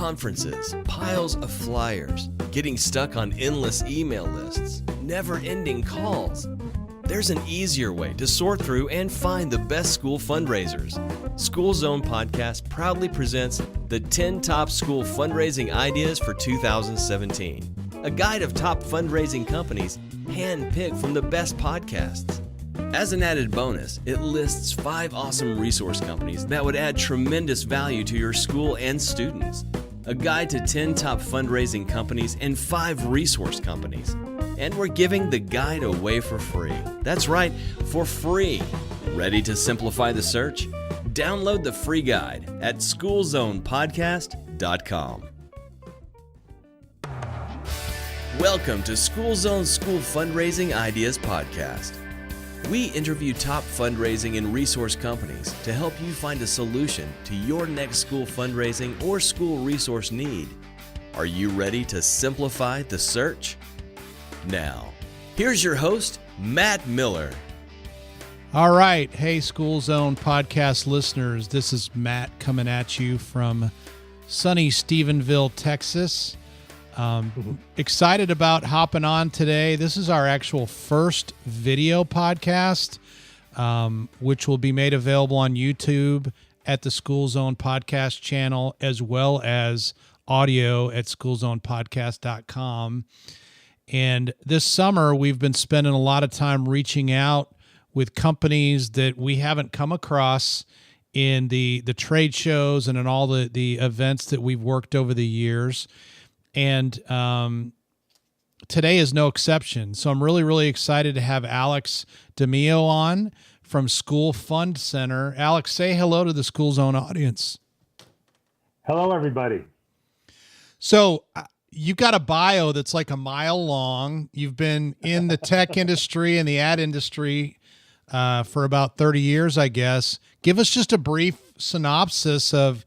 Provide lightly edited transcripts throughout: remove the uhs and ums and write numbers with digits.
conferences, piles of flyers, getting stuck on endless email lists, never-ending calls. There's an easier way to sort through and find the best school fundraisers. School Zone Podcast proudly presents the 10 top school fundraising ideas for 2017, a guide of top fundraising companies handpicked from the best podcasts. As an added bonus, it lists 5 awesome resource companies that would add tremendous value to your school and students. A guide to 10 top fundraising companies and 5 resource companies. And we're giving the guide away for free. That's right, for free. Ready to simplify the search? Download the free guide at schoolzonepodcast.com. Welcome to School Zone School Fundraising Ideas Podcast. We interview top fundraising and resource companies to help you find a solution to your next school fundraising or school resource need. Are you ready to simplify the search? Now, here's your host, Matt Miller. All right. Hey, School Zone podcast listeners. This is Matt coming at you from sunny Stephenville, Texas. Excited about hopping on today. This is our actual first video podcast, which will be made available on YouTube at the School Zone Podcast channel, as well as audio at schoolzonepodcast.com. And this summer, we've been spending a lot of time reaching out with companies that we haven't come across in the trade shows and in all the events that we've worked over the years. And today is no exception. So I'm really, really excited to have Alex DeMeo on from schoolFUNDCenter. Alex, say hello to the School Zone audience. Hello, everybody. So you've got a bio that's like a mile long. You've been in the tech industry and the ad industry for about 30 years, I guess. Give us just a brief synopsis of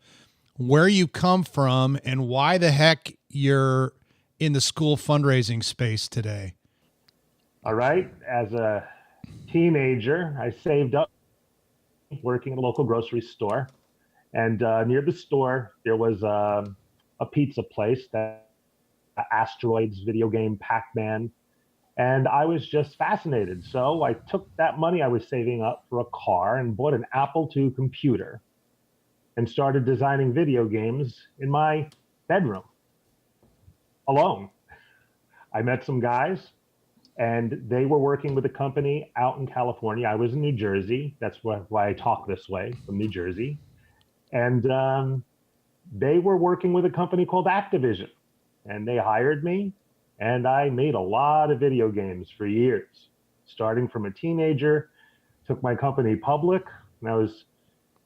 where you come from and why the heck you're in the school fundraising space today. All right. As a teenager, I saved up working at a local grocery store. And near the store, there was a pizza place, that Asteroids video game, Pac-Man. And I was just fascinated. So I took that money I was saving up for a car and bought an Apple II computer and started designing video games in my bedroom alone. I met some guys and they were working with a company out in California. I was in New Jersey. That's why I talk this way, from New Jersey. And they were working with a company called Activision, and they hired me, and I made a lot of video games for years. Starting from a teenager, took my company public, and I was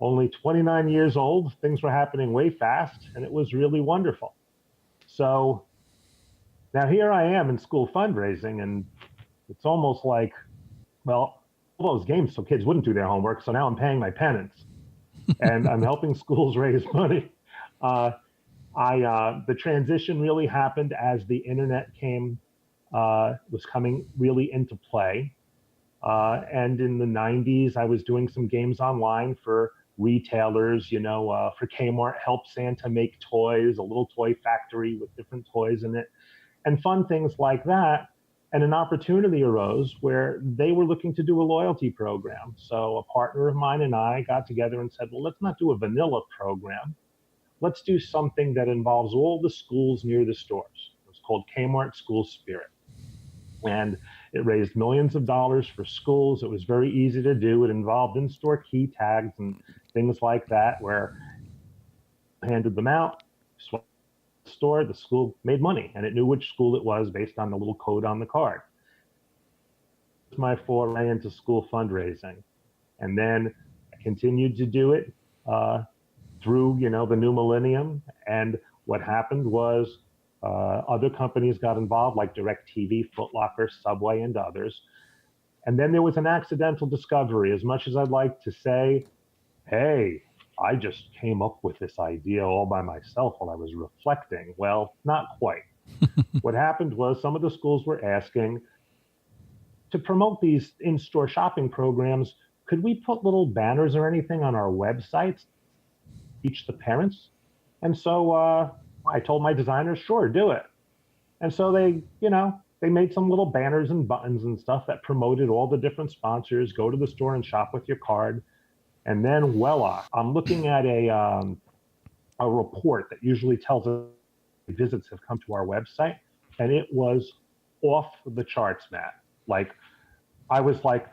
only 29 years old. Things were happening way fast, and it was really wonderful. So now here I am in school fundraising, and it's almost like, well, all those games so kids wouldn't do their homework, so now I'm paying my penance, and I'm helping schools raise money. The transition really happened as the internet was coming really into play. And in the 90s, I was doing some games online for retailers, for Kmart, help Santa make toys, a little toy factory with different toys in it, and fun things like that. And an opportunity arose where they were looking to do a loyalty program. So a partner of mine and I got together and said, well, let's not do a vanilla program. Let's do something that involves all the schools near the stores. It was called Kmart School Spirit. And it raised millions of dollars for schools. It was very easy to do. It involved in-store key tags and things like that, where I handed them out, swiped the store, the school made money, and it knew which school it was based on the little code on the card. That's my foray into school fundraising. And then I continued to do it through, the new millennium. And what happened was other companies got involved, like DirecTV, Foot Locker, Subway, and others. And then there was an accidental discovery. As much as I'd like to say, hey, I just came up with this idea all by myself while I was reflecting. Well, not quite. What happened was some of the schools were asking to promote these in-store shopping programs. Could we put little banners or anything on our websites, teach the parents? And so I told my designers, sure, do it. And so they made some little banners and buttons and stuff that promoted all the different sponsors. Go to the store and shop with your card. And then voila, I'm looking at a report that usually tells us visits have come to our website, and it was off the charts, Matt. Like, I was like,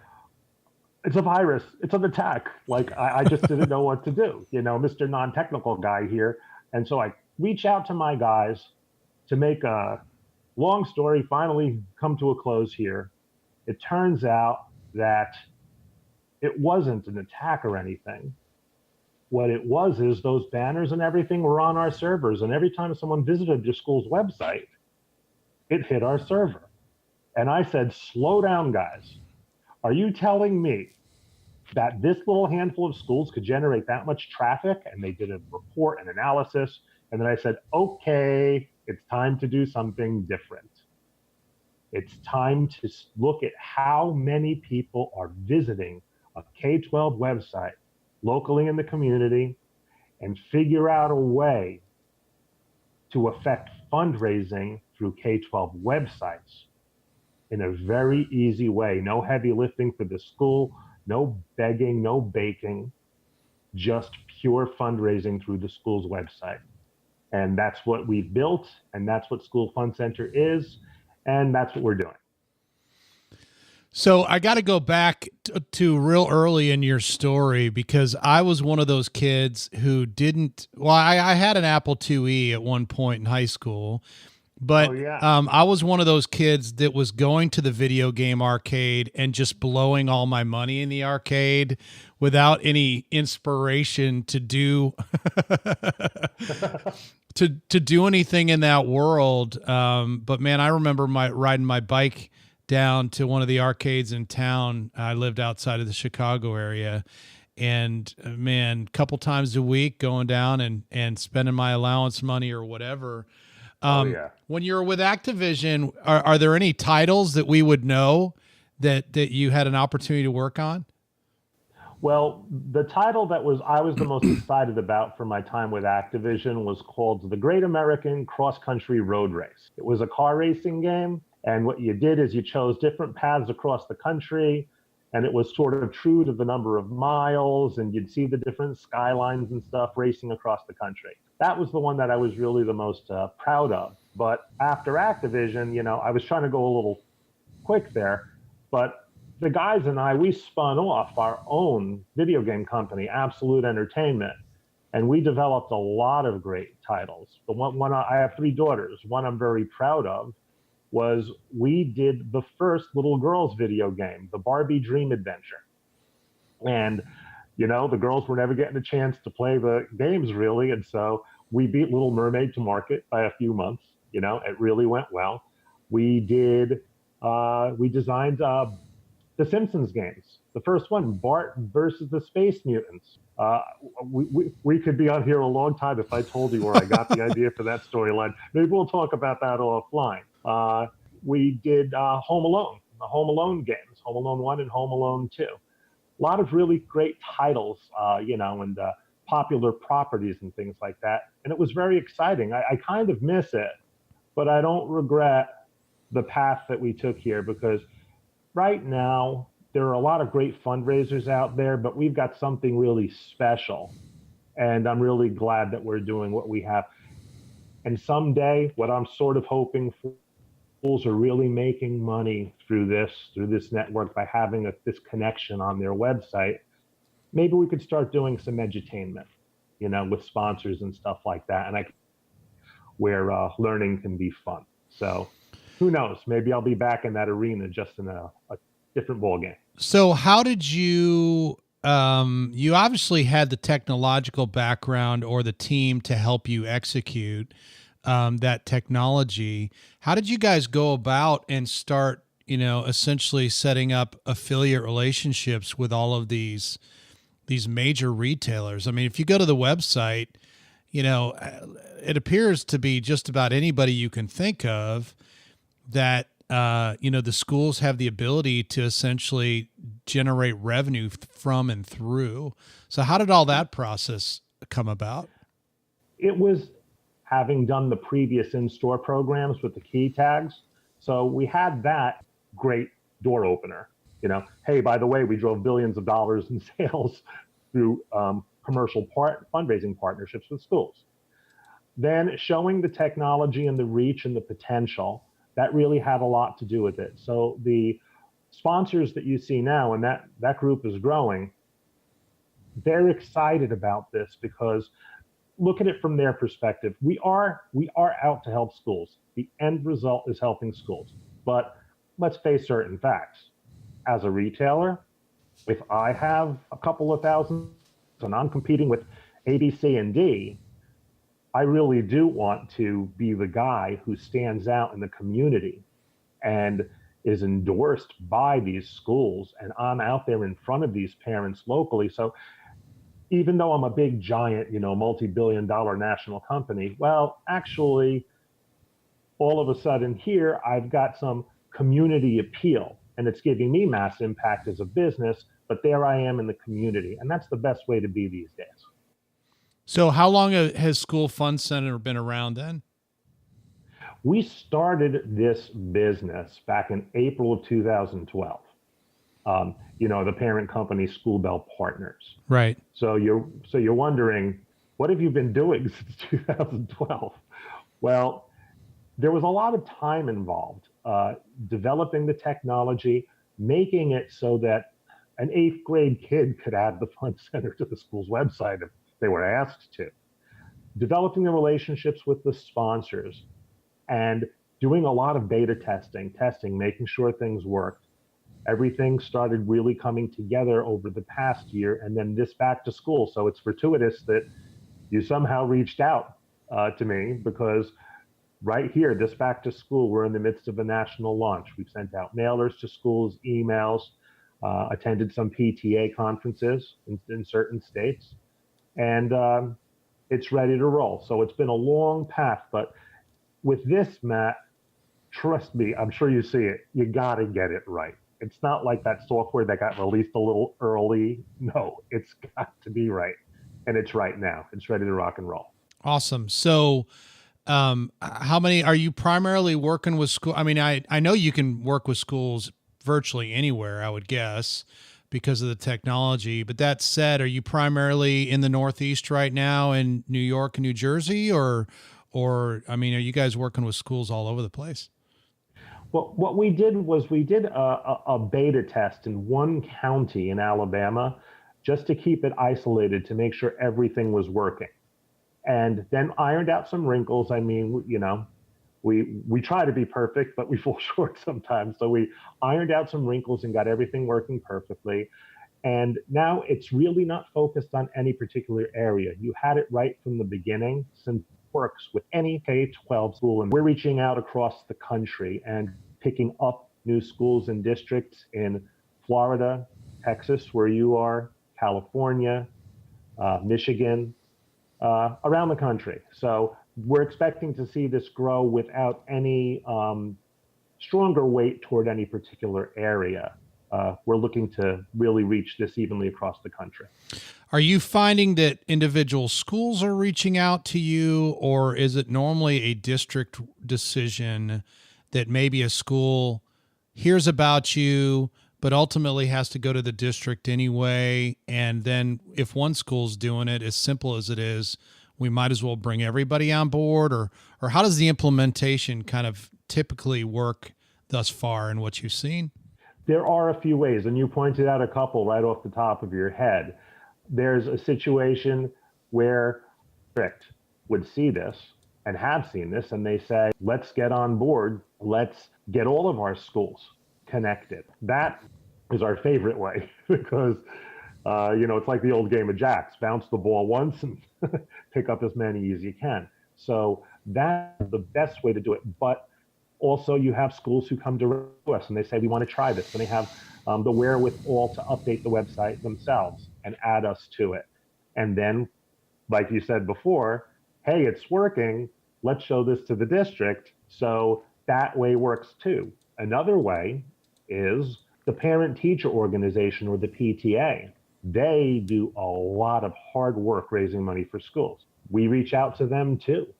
it's a virus, it's an attack. Like, I just didn't know what to do, Mr. Non-technical guy here. And so I reach out to my guys to make a long story finally come to a close here. It turns out that it wasn't an attack or anything. What it was is those banners and everything were on our servers. And every time someone visited your school's website, it hit our server. And I said, slow down, guys. Are you telling me that this little handful of schools could generate that much traffic? And they did a report and analysis. And then I said, okay, it's time to do something different. It's time to look at how many people are visiting a K-12 website locally in the community and figure out a way to affect fundraising through K-12 websites in a very easy way. No heavy lifting for the school, no begging, no baking, just pure fundraising through the school's website. And that's what we've built, and that's what schoolFUNDCenter is, and that's what we're doing. So I got to go back to real early in your story, because I was one of those kids who didn't. Well, I had an Apple IIe at one point in high school, but I was one of those kids that was going to the video game arcade and just blowing all my money in the arcade without any inspiration to do to do anything in that world. But man, I remember riding my bike down to one of the arcades in town. I lived outside of the Chicago area, and man, a couple times a week going down and spending my allowance money or whatever. When you're with Activision, are there any titles that we would know that you had an opportunity to work on? Well, the title that I was the most excited about for my time with Activision was called The Great American Cross Country Road Race. It was a car racing game. And what you did is you chose different paths across the country, and it was sort of true to the number of miles, and you'd see the different skylines and stuff racing across the country. That was the one that I was really the most proud of. But after Activision, I was trying to go a little quick there, but the guys and I, we spun off our own video game company, Absolute Entertainment, and we developed a lot of great titles. The one I have 3 daughters. One I'm very proud of was we did the first little girls video game, the Barbie Dream Adventure. And, the girls were never getting a chance to play the games really. And so we beat Little Mermaid to market by a few months. It really went well. We designed the Simpsons games. The first one, Bart versus the Space Mutants. We could be on here a long time if I told you where I got the idea for that storyline. Maybe we'll talk about that offline. We did Home Alone, the Home Alone games, Home Alone 1 and Home Alone 2. A lot of really great titles, and popular properties and things like that. And it was very exciting. I kind of miss it, but I don't regret the path that we took here, because right now there are a lot of great fundraisers out there, but we've got something really special. And I'm really glad that we're doing what we have. And someday, what I'm sort of hoping for, schools are really making money through this network by having this connection on their website. Maybe we could start doing some edutainment, with sponsors and stuff like that, and where learning can be fun. So who knows? Maybe I'll be back in that arena, just in a different ballgame. So how did you? You obviously had the technological background or the team to help you execute that technology. How did you guys go about and start, essentially setting up affiliate relationships with all of these major retailers? I mean, if you go to the website, it appears to be just about anybody you can think of that, the schools have the ability to essentially generate revenue from and through. So how did all that process come about? It was having done the previous in-store programs with the key tags. So we had that great door opener. Hey, by the way, we drove billions of dollars in sales through commercial fundraising partnerships with schools. Then showing the technology and the reach and the potential, that really had a lot to do with it. So the sponsors that you see now, and that group is growing, they're excited about this because look at it from their perspective. We are out to help schools. The end result is helping schools. But let's face certain facts. As a retailer, if I have a couple of thousand and I'm competing with A, B, C, and D, I really do want to be the guy who stands out in the community and is endorsed by these schools. And I'm out there in front of these parents locally. So even though I'm a big giant, multi-billion-dollar national company, well, actually, all of a sudden here, I've got some community appeal, and it's giving me mass impact as a business, but there I am in the community. And that's the best way to be these days. So how long has schoolFUNDCenter been around then? We started this business back in April of 2012. The parent company School Bell Partners. Right. So you're wondering, what have you been doing since 2012? Well, there was a lot of time involved, developing the technology, making it so that an 8th grade kid could add the Fund Center to the school's website if they were asked to. Developing the relationships with the sponsors and doing a lot of beta testing, making sure things worked. Everything started really coming together over the past year, and then this back to school. So it's fortuitous that you somehow reached out to me, because right here, this back to school, we're in the midst of a national launch. We've sent out mailers to schools, emails, attended some PTA conferences in certain states, and it's ready to roll. So it's been a long path, but with this, Matt, trust me, I'm sure you see it, you gotta get it right. It's not like that software that got released a little early. No, it's got to be right. And it's right now. It's ready to rock and roll. Awesome. So how many are you primarily working with school? I mean, I know you can work with schools virtually anywhere, I would guess, because of the technology. But that said, are you primarily in the Northeast right now in New York and New Jersey, or I mean, are you guys working with schools all over the place? Well, what we did was we did a beta test in one county in Alabama just to keep it isolated to make sure everything was working. And then ironed out some wrinkles. I mean, we try to be perfect, but we fall short sometimes. So we ironed out some wrinkles and got everything working perfectly. And now it's really not focused on any particular area. You had it right from the beginning, since works with any K-12 school, and we're reaching out across the country and picking up new schools and districts in Florida, Texas, where you are, California, Michigan, around the country. So we're expecting to see this grow without any stronger weight toward any particular area. We're looking to really reach this evenly across the country. Are you finding that individual schools are reaching out to you, or is it normally a district decision that maybe a school hears about you, but ultimately has to go to the district anyway? And then if one school's doing it, as simple as it is, we might as well bring everybody on board, or how does the implementation kind of typically work thus far in what you've seen? There are a few ways, and you pointed out a couple right off the top of your head. There's a situation where district would see this and have seen this, and they say, let's get on board. Let's get all of our schools connected. That is our favorite way because, it's like the old game of jacks. Bounce the ball once and pick up as many as you can. So that's the best way to do it. But also, you have schools who come to us and they say, we want to try this. And they have the wherewithal to update the website themselves and add us to it. And then, like you said before, hey, it's working. Let's show this to the district. So that way works too. Another way is the parent-teacher organization, or the PTA. They do a lot of hard work raising money for schools. We reach out to them too.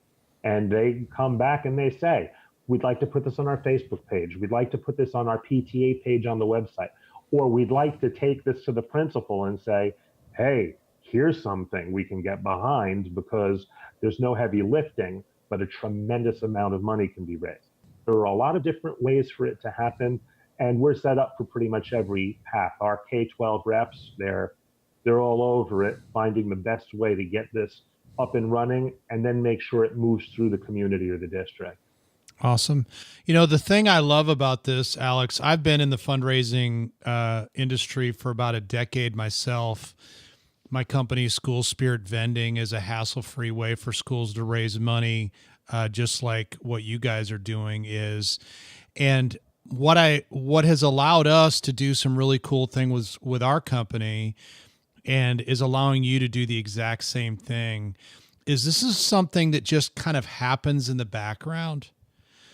And they come back and they say, we'd like to put this on our Facebook page. We'd like to put this on our PTA page on the website. Or we'd like to take this to the principal and say, hey, here's something we can get behind because there's no heavy lifting, but a tremendous amount of money can be raised. There are a lot of different ways for it to happen, and we're set up for pretty much every path. Our K-12 reps, they're all over it, finding the best way to get this up and running and then make sure it moves through the community or the district. Awesome. You know, the thing I love about this, Alex, I've been in the fundraising industry for about a decade myself. My company, School Spirit Vending, is a hassle-free way for schools to raise money, just like what you guys are doing is. And what has allowed us to do some really cool things with our company and is allowing you to do the exact same thing is this is something that just kind of happens in the background.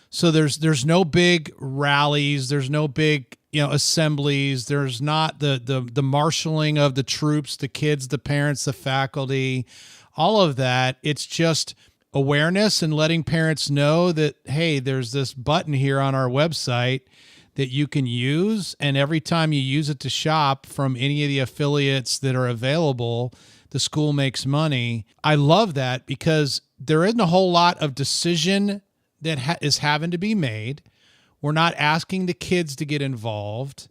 So there's no big rallies, there's no big, assemblies, there's not the marshaling of the troops, the kids, the parents, the faculty, all of that. It's just awareness and letting parents know that, hey, there's this button here on our website that you can use. And every time you use it to shop from any of the affiliates that are available, the school makes money. I love that because there isn't a whole lot of decision that is having to be made. We're not asking the kids to get involved.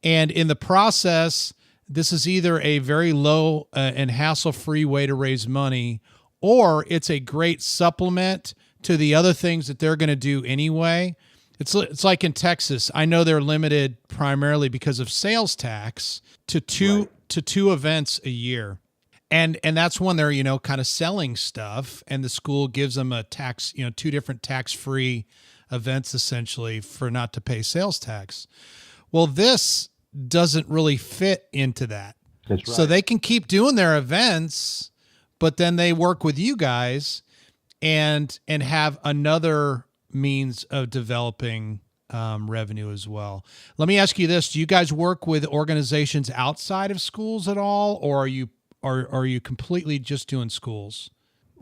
And in the process, this is either a very low and hassle-free way to raise money, or it's a great supplement to the other things that they're going to do anyway. It's like in Texas. I know they're limited primarily because of sales tax to two events a year. And that's when they're, kind of selling stuff, and the school gives them a tax, two different tax-free events essentially for not to pay sales tax. Well, this doesn't really fit into that. That's right. So they can keep doing their events, but then they work with you guys and have another means of developing revenue as well. Let me ask you this. Do you guys work with organizations outside of schools at all, or are you completely just doing schools?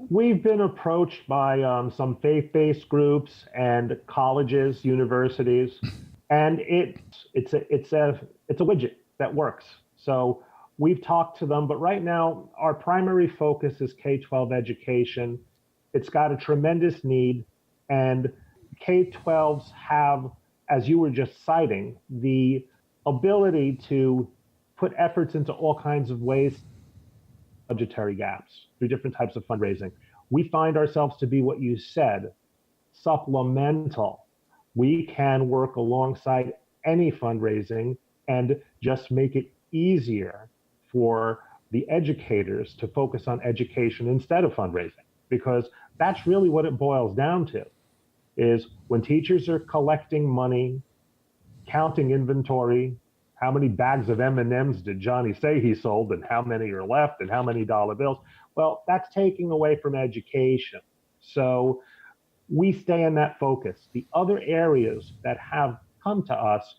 We've been approached by some faith-based groups and colleges, universities, and it's a widget that works. So we've talked to them, but right now our primary focus is K-12 education. It's got a tremendous need, and K-12s have, as you were just citing, the ability to put efforts into all kinds of ways, budgetary gaps through different types of fundraising. We find ourselves to be what you said, supplemental. We can work alongside any fundraising and just make it easier for the educators to focus on education instead of fundraising, because that's really what it boils down to, is when teachers are collecting money, counting inventory, how many bags of M&Ms did Johnny say he sold, and how many are left, and how many dollar bills? Well, that's taking away from education. So we stay in that focus. The other areas that have come to us,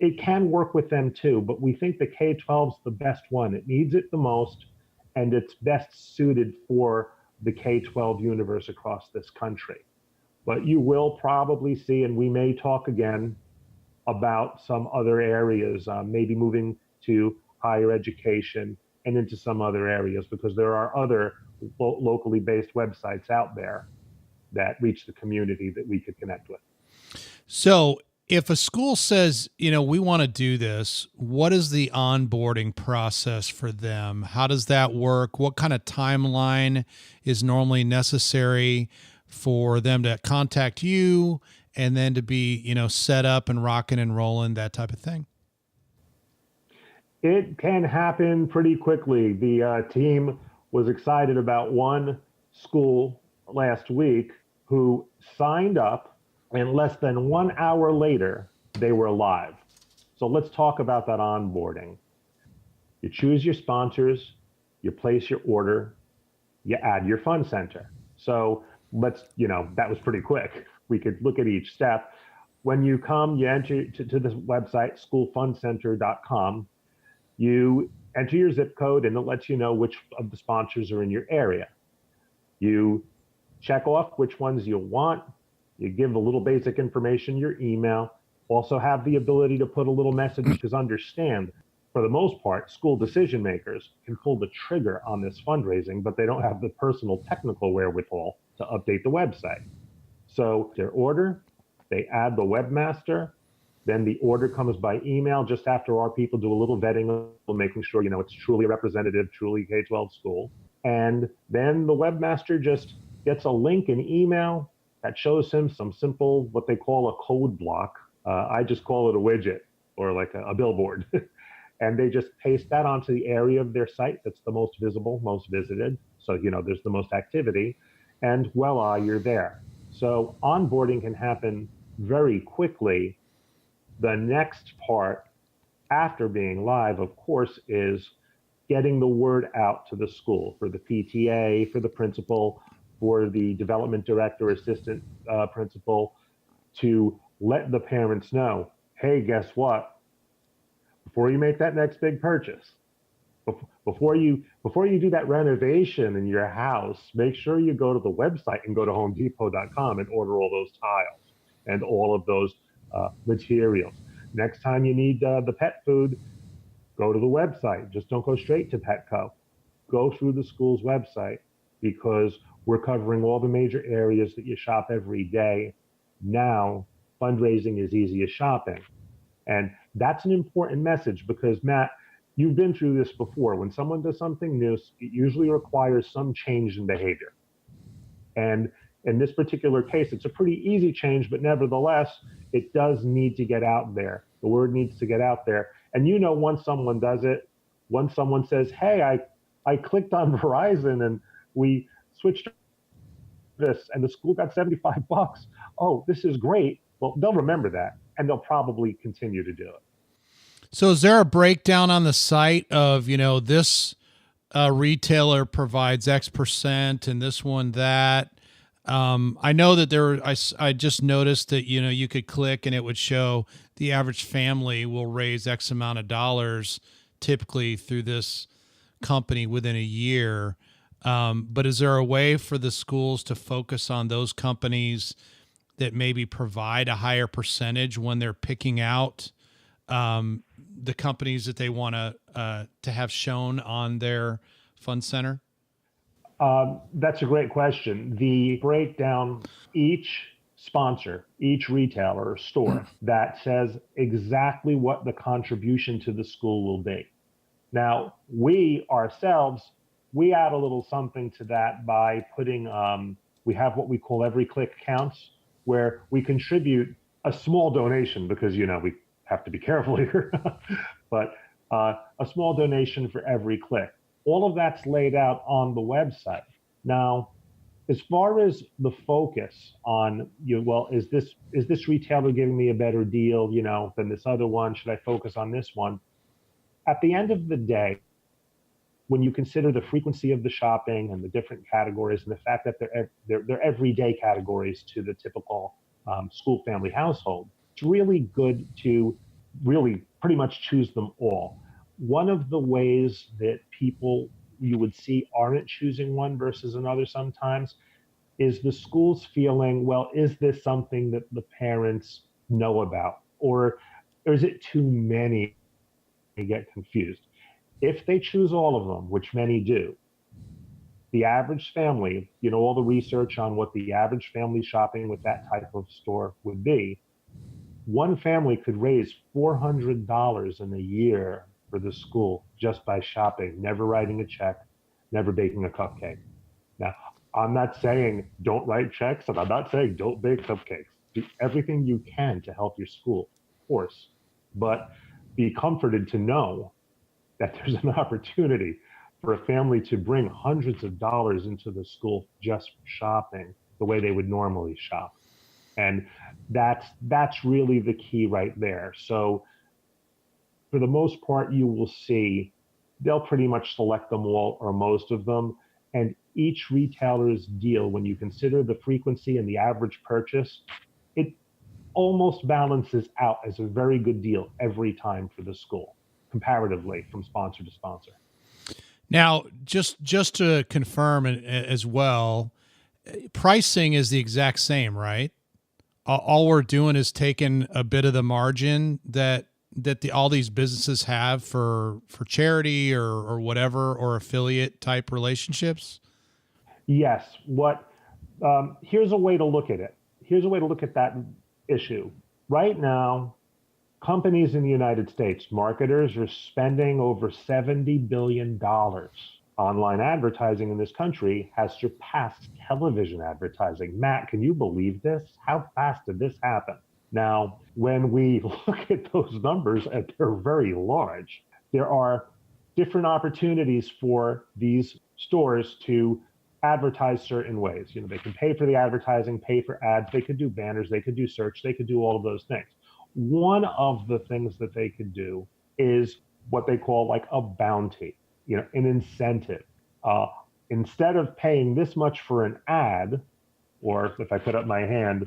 it can work with them too, but we think the K-12 is the best one. It needs it the most, and it's best suited for the K-12 universe across this country. But you will probably see, and we may talk again about some other areas, maybe moving to higher education and into some other areas, because there are other locally based websites out there that reach the community that we could connect with. So if a school says, we want to do this, what is the onboarding process for them? How does that work? What kind of timeline is normally necessary for them to contact you and then to be, set up and rocking and rolling, that type of thing? It can happen pretty quickly. The team was excited about one school last week who signed up, and less than 1 hour later, they were live. So let's talk about that onboarding. You choose your sponsors, you place your order, you add your fund center. So that was pretty quick. We could look at each step. When you come, you enter to this website, schoolFUNDCenter.com. You enter your zip code, and it lets you know which of the sponsors are in your area. You check off which ones you want. You give a little basic information, your email. Also have the ability to put a little message, because understand, for the most part, school decision makers can pull the trigger on this fundraising, but they don't have the personal technical wherewithal to update the website. So their order, they add the webmaster, then the order comes by email just after our people do a little vetting, making sure, it's truly a representative, truly K-12 school. And then the webmaster just gets a link in email that shows him some simple, what they call a code block. I just call it a widget or like a billboard. And they just paste that onto the area of their site that's the most visible, most visited. So, there's the most activity, and voila, you're there. So onboarding can happen very quickly. The next part after being live, of course, is getting the word out to the school, for the PTA, for the principal, for the development director, assistant principal, to let the parents know, hey, guess what? Before you make that next big purchase, before you do that renovation in your house, make sure you go to the website and go to homedepot.com and order all those tiles and all of those materials. Next time you need the pet food, go to the website. Just don't go straight to Petco. Go through the school's website, because we're covering all the major areas that you shop every day. Now, fundraising is easy as shopping. And that's an important message, because, Matt, you've been through this before. When someone does something new, it usually requires some change in behavior. And in this particular case, it's a pretty easy change, but nevertheless, it does need to get out there. The word needs to get out there. And once someone does it, once someone says, hey, I clicked on Verizon and we switched this and the school got $75. Oh, this is great. Well, they'll remember that, and they'll probably continue to do it. So is there a breakdown on the site of, this retailer provides X percent and this one that? I know that I just noticed that, you could click and it would show the average family will raise X amount of dollars typically through this company within a year. But is there a way for the schools to focus on those companies that maybe provide a higher percentage when they're picking out the companies that they want to have shown on their fund center? That's a great question. The breakdown, each sponsor, each retailer or store that says exactly what the contribution to the school will be. Now, we ourselves, we add a little something to that by putting, we have what we call every click counts, where we contribute a small donation, because, we have to be careful here, but a small donation for every click. All of that's laid out on the website. Now, as far as the focus on, is this retailer giving me a better deal, than this other one? Should I focus on this one? At the end of the day, when you consider the frequency of the shopping and the different categories, and the fact that they're everyday categories to the typical school family household, it's really good to really pretty much choose them all. One of the ways that people you would see aren't choosing one versus another sometimes is the school's feeling, well, is this something that the parents know about? Or is it too many? They get confused. If they choose all of them, which many do, the average family, all the research on what the average family shopping with that type of store would be, one family could raise $400 in a year for the school just by shopping, never writing a check, never baking a cupcake. Now, I'm not saying don't write checks, and I'm not saying don't bake cupcakes. Do everything you can to help your school, of course, but be comforted to know that there's an opportunity for a family to bring hundreds of dollars into the school just for shopping the way they would normally shop. And that's really the key right there. So for the most part, you will see they'll pretty much select them all or most of them. And each retailer's deal, when you consider the frequency and the average purchase, it almost balances out as a very good deal every time for the school, comparatively from sponsor to sponsor. Now, just to confirm as well, pricing is the exact same, right? All we're doing is taking a bit of the margin that all these businesses have for charity or whatever, or affiliate type relationships. Yes. Here's a way to look at it. Here's a way to look at that issue. Right now, companies in the United States, marketers, are spending over $70 billion. Online advertising in this country has surpassed television advertising. Matt, can you believe this? How fast did this happen? Now, when we look at those numbers, and they're very large, there are different opportunities for these stores to advertise certain ways. They can pay for the advertising, pay for ads, they could do banners, they could do search, they could do all of those things. One of the things that they could do is what they call like a bounty, an incentive. Instead of paying this much for an ad, or if I put up my hand,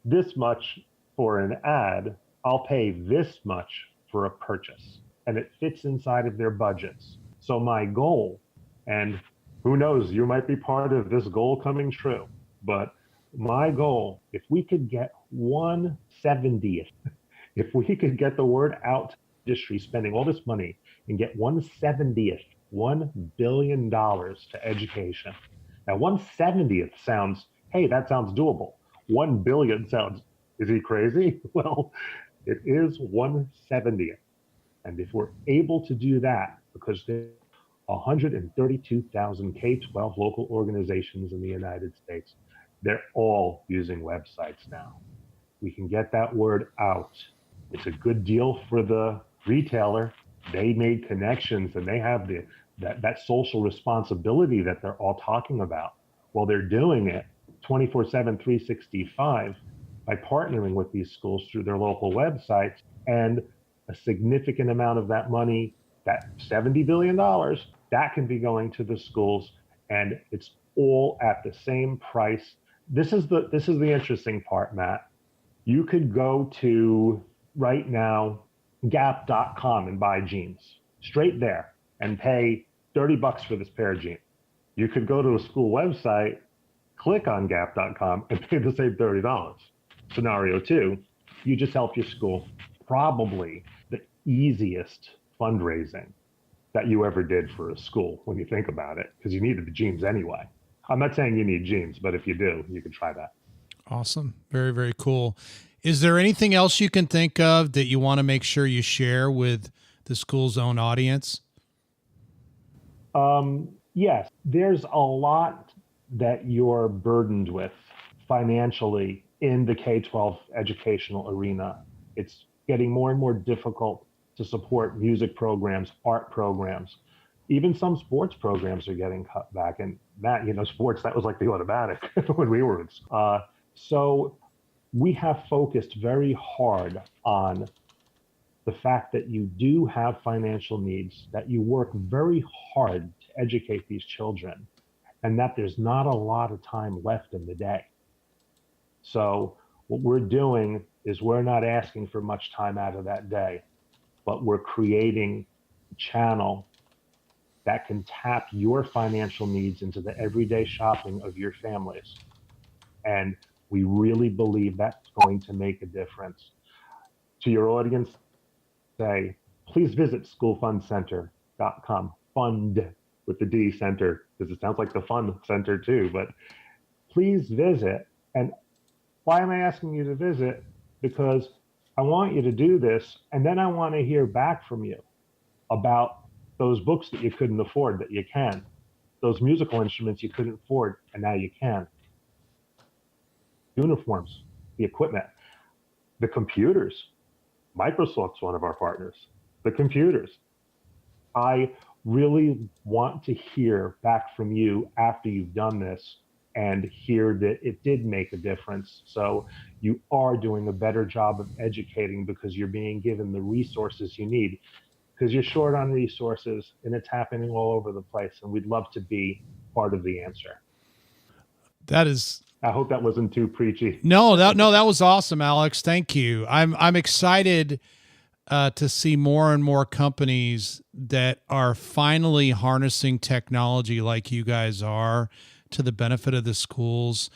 this much for an ad, I'll pay this much for a purchase. And it fits inside of their budgets. So my goal, and who knows, you might be part of this goal coming true, but my goal, if we could get 1/70th, if we could get the word out to the industry spending all this money and get 1/70th, $1 billion to education. Now 1/70th sounds, hey, that sounds doable. 1 billion sounds, is he crazy? Well, it is 1/70th. And if we're able to do that, because there are 132,000 K-12 local organizations in the United States, they're all using websites now. We can get that word out. It's a good deal for the retailer. They made connections and they have that social responsibility that they're all talking about. Well, they're doing it 24/7, 365 by partnering with these schools through their local websites, and a significant amount of that money, that $70 billion, that can be going to the schools, and it's all at the same price. This is the interesting part, Matt. You could go to right now Gap.com and buy jeans straight there and pay $30 for this pair of jeans. You could go to a school website, click on Gap.com and pay the same $30. Scenario 2, you just help your school. Probably the easiest fundraising that you ever did for a school when you think about it, because you needed the jeans anyway. I'm not saying you need jeans, but if you do, you can try that. Awesome. Very, very cool. Is there anything else you can think of that you want to make sure you share with the School Zone audience? Yes, there's a lot that you're burdened with financially in the K-12 educational arena. It's getting more and more difficult to support music programs, art programs. Even some sports programs are getting cut back. And Matt, sports, that was like the automatic when we were in school. So we have focused very hard on the fact that you do have financial needs, that you work very hard to educate these children, and that there's not a lot of time left in the day. So what we're doing is we're not asking for much time out of that day, but we're creating a channel that can tap your financial needs into the everyday shopping of your families. And we really believe that's going to make a difference. To your audience, say, please visit schoolFUNDCenter.com. Fund with the D, center, because it sounds like the fun center too, but please visit. And why am I asking you to visit? Because I want you to do this, and then I want to hear back from you about those books that you couldn't afford that you can, those musical instruments you couldn't afford and now you can, uniforms, the equipment, the computers. Microsoft's one of our partners, the computers. I really want to hear back from you after you've done this and hear that it did make a difference. So you are doing a better job of educating because you're being given the resources you need, because you're short on resources and it's happening all over the place. And we'd love to be part of the answer. I hope that wasn't too preachy. No, that was awesome, Alex. Thank you. I'm excited to see more and more companies that are finally harnessing technology like you guys are to the benefit of the schools,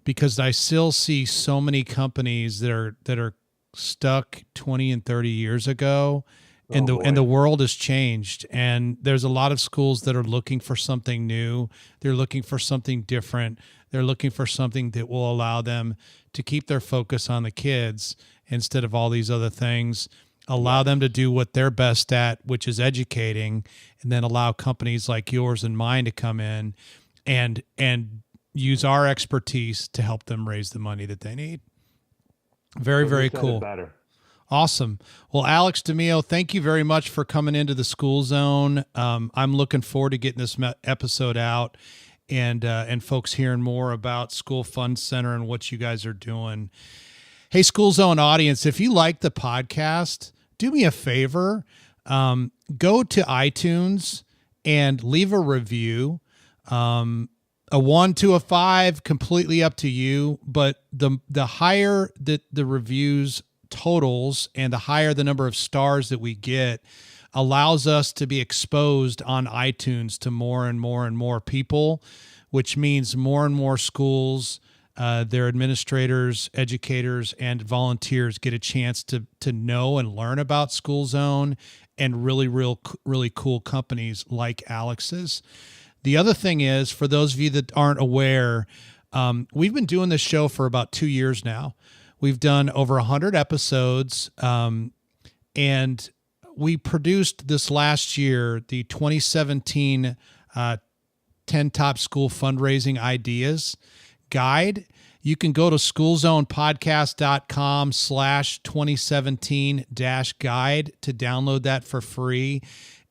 because I still see so many companies that are stuck 20 and 30 years ago, and the world has changed, and there's a lot of schools that are looking for something new. They're looking for something different. They're looking for something that will allow them to keep their focus on the kids instead of all these other things, allow them to do what they're best at, which is educating, and then allow companies like yours and mine to come in and use our expertise to help them raise the money that they need. Very, very cool. Better. Awesome. Well, Alex DeMeo, thank you very much for coming into the School Zone. I'm looking forward to getting this episode out and folks hearing more about schoolFUNDCenter and what you guys are doing. Hey, School Zone audience, if you like the podcast, do me a favor. Go to iTunes and leave a review. A 1 to a 5, completely up to you. But the higher the reviews totals and the higher the number of stars that we get allows us to be exposed on iTunes to more and more and more people, which means more and more schools, their administrators, educators, and volunteers get a chance to know and learn about School Zone and really cool companies like Alex's. The other thing is, for those of you that aren't aware, we've been doing this show for about 2 years now. We've done over 100 episodes, and we produced this last year the 2017 10 Top School Fundraising Ideas Guide. You can go to schoolzonepodcast.com/2017-guide to download that for free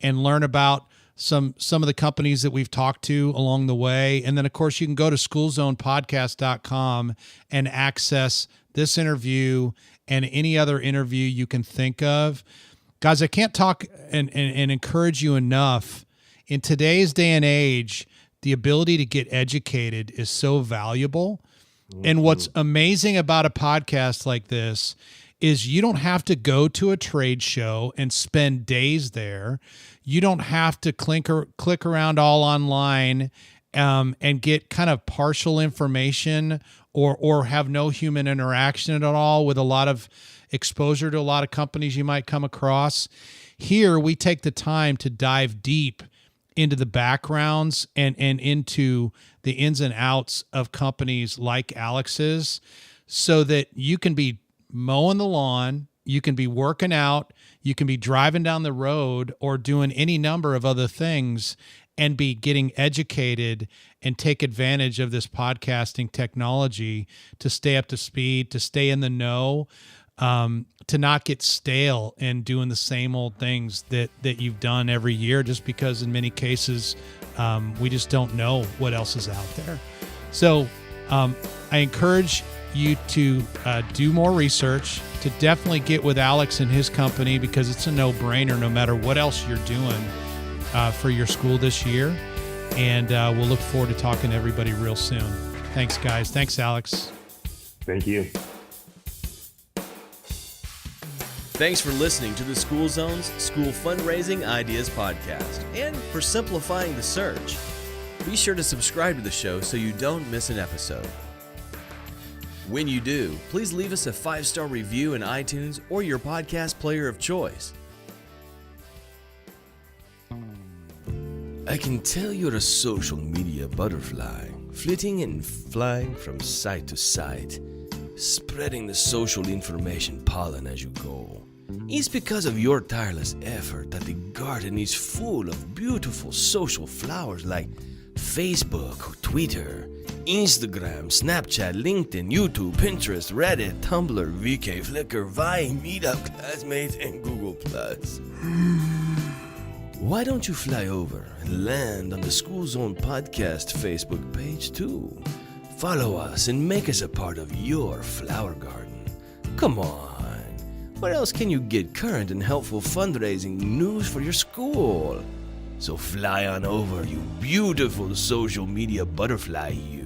and learn about some of the companies that we've talked to along the way. And then, of course, you can go to schoolzonepodcast.com and access this interview and any other interview you can think of. Guys, I can't talk and encourage you enough. In today's day and age, the ability to get educated is so valuable. And what's amazing about a podcast like this is you don't have to go to a trade show and spend days there. You don't have to click around all online and get kind of partial information or have no human interaction at all with a lot of exposure to a lot of companies you might come across. Here, we take the time to dive deep into the backgrounds and into the ins and outs of companies like Alex's, so that you can be mowing the lawn, you can be working out, you can be driving down the road or doing any number of other things and be getting educated and take advantage of this podcasting technology to stay up to speed, to stay in the know, to not get stale and doing the same old things that you've done every year, just because in many cases we just don't know what else is out there. So I encourage you to do more research, to definitely get with Alex and his company, because it's a no-brainer no matter what else you're doing for your school this year. And we'll look forward to talking to everybody real soon. Thanks, guys. Thanks, Alex. Thank you. Thanks for listening to the School Zone's School Fundraising Ideas podcast and for simplifying the search. Be sure to subscribe to the show so you don't miss an episode. When you do, please leave us a 5-star review in iTunes or your podcast player of choice. I can tell you're a social media butterfly, flitting and flying from site to site, spreading the social information pollen as you go. It's because of your tireless effort that the garden is full of beautiful social flowers like Facebook, Twitter, Instagram, Snapchat, LinkedIn, YouTube, Pinterest, Reddit, Tumblr, VK, Flickr, Vine, Meetup, Classmates, and Google+. Why don't you fly over and land on the School Zone Podcast Facebook page too? Follow us and make us a part of your flower garden. Come on, where else can you get current and helpful fundraising news for your school? So fly on over, you beautiful social media butterfly, you.